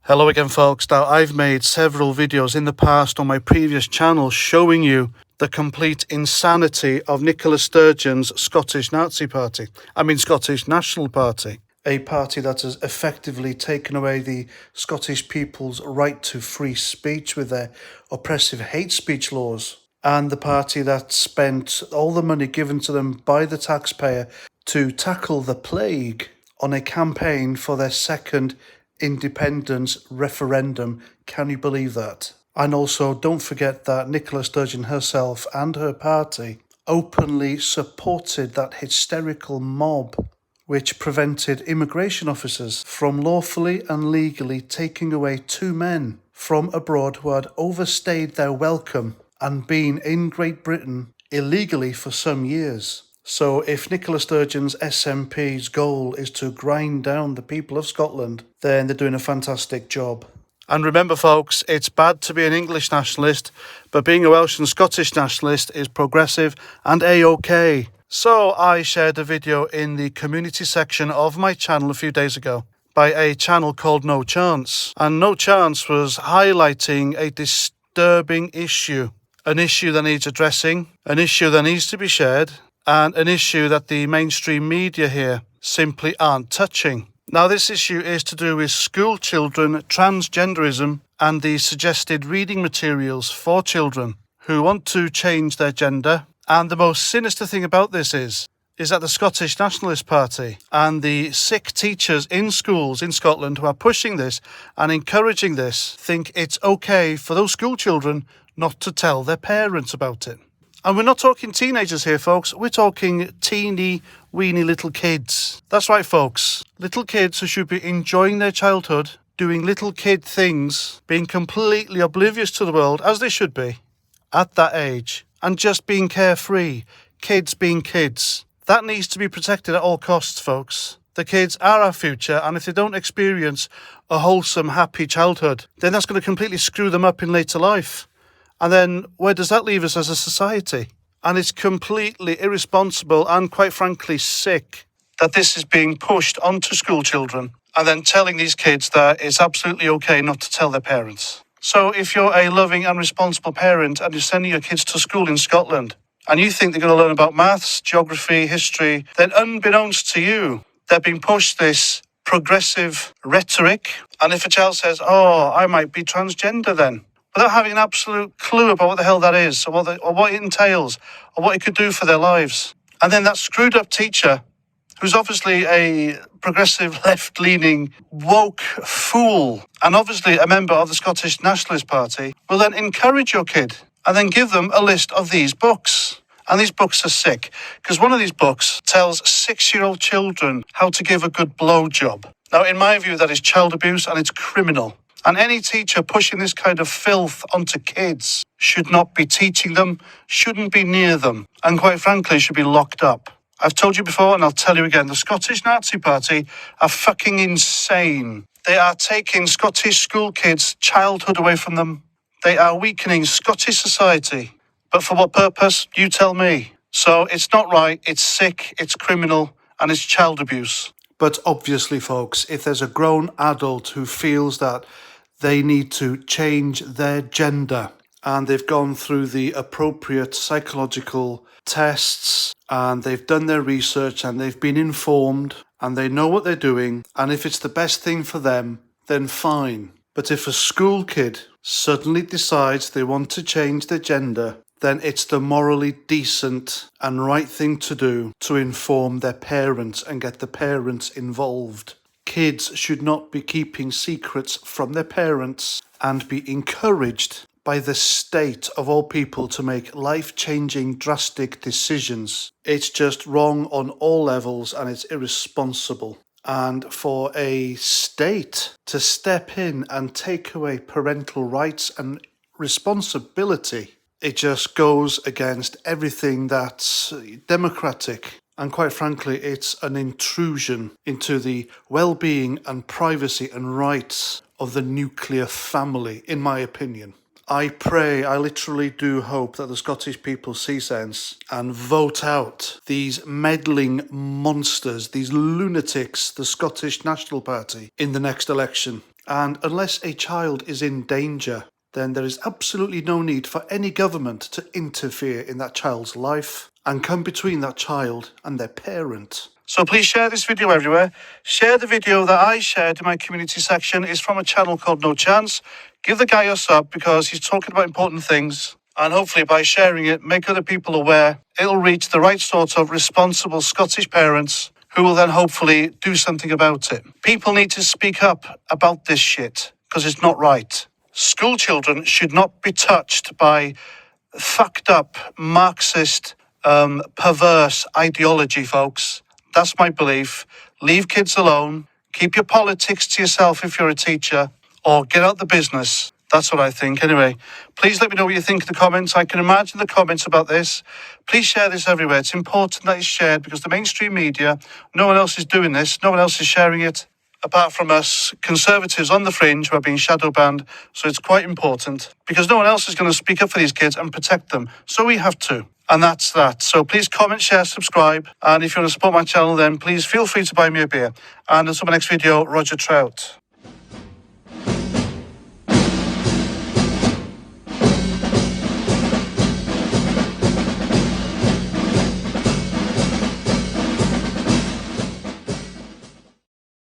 Hello again folks. Now I've made several videos in the past on my previous channel showing you the complete insanity of Nicola Sturgeon's Scottish National Party. A party that has effectively taken away the Scottish people's right to free speech with their oppressive hate speech laws. And the party that spent all the money given to them by the taxpayer to tackle the plague on a campaign for their second independence referendum. Can you believe that? And also, don't forget that Nicola Sturgeon herself and her party openly supported that hysterical mob which prevented immigration officers from lawfully and legally taking away two men from abroad who had overstayed their welcome and been in Great Britain illegally for some years. So if Nicola Sturgeon's SNP's goal is to grind down the people of Scotland, then they're doing a fantastic job. And remember folks, it's bad to be an English nationalist, but being a Welsh and Scottish nationalist is progressive and A-OK. So I shared a video in the community section of my channel a few days ago by a channel called No Chance. And No Chance was highlighting a disturbing issue. An issue that needs addressing, an issue that needs to be shared, and an issue that the mainstream media here simply aren't touching. Now this issue is to do with school children, transgenderism, and the suggested reading materials for children who want to change their gender. And the most sinister thing about this is that the Scottish Nationalist Party and the sick teachers in schools in Scotland who are pushing this and encouraging this think it's okay for those school children not to tell their parents about it. And we're not talking teenagers here, folks. We're talking teeny, weeny little kids. That's right, folks. Little kids who should be enjoying their childhood, doing little kid things, being completely oblivious to the world, as they should be, at that age, and just being carefree. Kids being kids. That needs to be protected at all costs, folks. The kids are our future, and if they don't experience a wholesome, happy childhood, then that's going to completely screw them up in later life. And then where does that leave us as a society? And it's completely irresponsible and quite frankly sick that this is being pushed onto school children and then telling these kids that it's absolutely okay not to tell their parents. So if you're a loving and responsible parent and you're sending your kids to school in Scotland and you think they're going to learn about maths, geography, history, then unbeknownst to you, they're being pushed this progressive rhetoric. And if a child says, oh, I might be transgender then, without having an absolute clue about what the hell that is, or what it entails, or what it could do for their lives. And then that screwed up teacher, who's obviously a progressive, left-leaning, woke fool, and obviously a member of the Scottish Nationalist Party, will then encourage your kid and then give them a list of these books. And these books are sick, because one of these books tells 6-year-old children how to give a good blowjob. Now, in my view, that is child abuse and it's criminal. And any teacher pushing this kind of filth onto kids should not be teaching them, shouldn't be near them, and quite frankly should be locked up. I've told you before and I'll tell you again, the Scottish Nazi Party are fucking insane. They are taking Scottish school kids' childhood away from them. They are weakening Scottish society. But for what purpose? You tell me. So it's not right, it's sick, it's criminal, and it's child abuse. But obviously, folks, if there's a grown adult who feels that they need to change their gender and they've gone through the appropriate psychological tests and they've done their research and they've been informed and they know what they're doing, and if it's the best thing for them, then fine. But if a school kid suddenly decides they want to change their gender, then it's the morally decent and right thing to do to inform their parents and get the parents involved. Kids should not be keeping secrets from their parents and be encouraged by the state of all people to make life-changing, drastic decisions. It's just wrong on all levels and it's irresponsible. And for a state to step in and take away parental rights and responsibility, it just goes against everything that's democratic. And quite frankly, it's an intrusion into the well-being and privacy and rights of the nuclear family, in my opinion. I literally do hope that the Scottish people see sense and vote out these meddling monsters, these lunatics, the Scottish National Party, in the next election. And unless a child is in danger, then there is absolutely no need for any government to interfere in that child's life and come between that child and their parent. So please share this video everywhere. Share the video that I shared in my community section. It's from a channel called No Chance. Give the guy a sub because he's talking about important things. And hopefully by sharing it, make other people aware. It'll reach the right sort of responsible Scottish parents who will then hopefully do something about it. People need to speak up about this shit because it's not right. School children should not be touched by fucked up, Marxist, perverse ideology, folks. That's my belief. Leave kids alone. Keep your politics to yourself if you're a teacher, or get out the business. That's what I think. Anyway, please let me know what you think in the comments. I can imagine the comments about this. Please share this everywhere. It's important that it's shared because the mainstream media, no one else is doing this. No one else is sharing it, apart from us conservatives on the fringe who are being shadow banned. So it's quite important because no one else is going to speak up for these kids and protect them. So we have to. And that's that. So please comment, share, subscribe. And if you want to support my channel, then please feel free to buy me a beer. And until my next video, Roger Trout.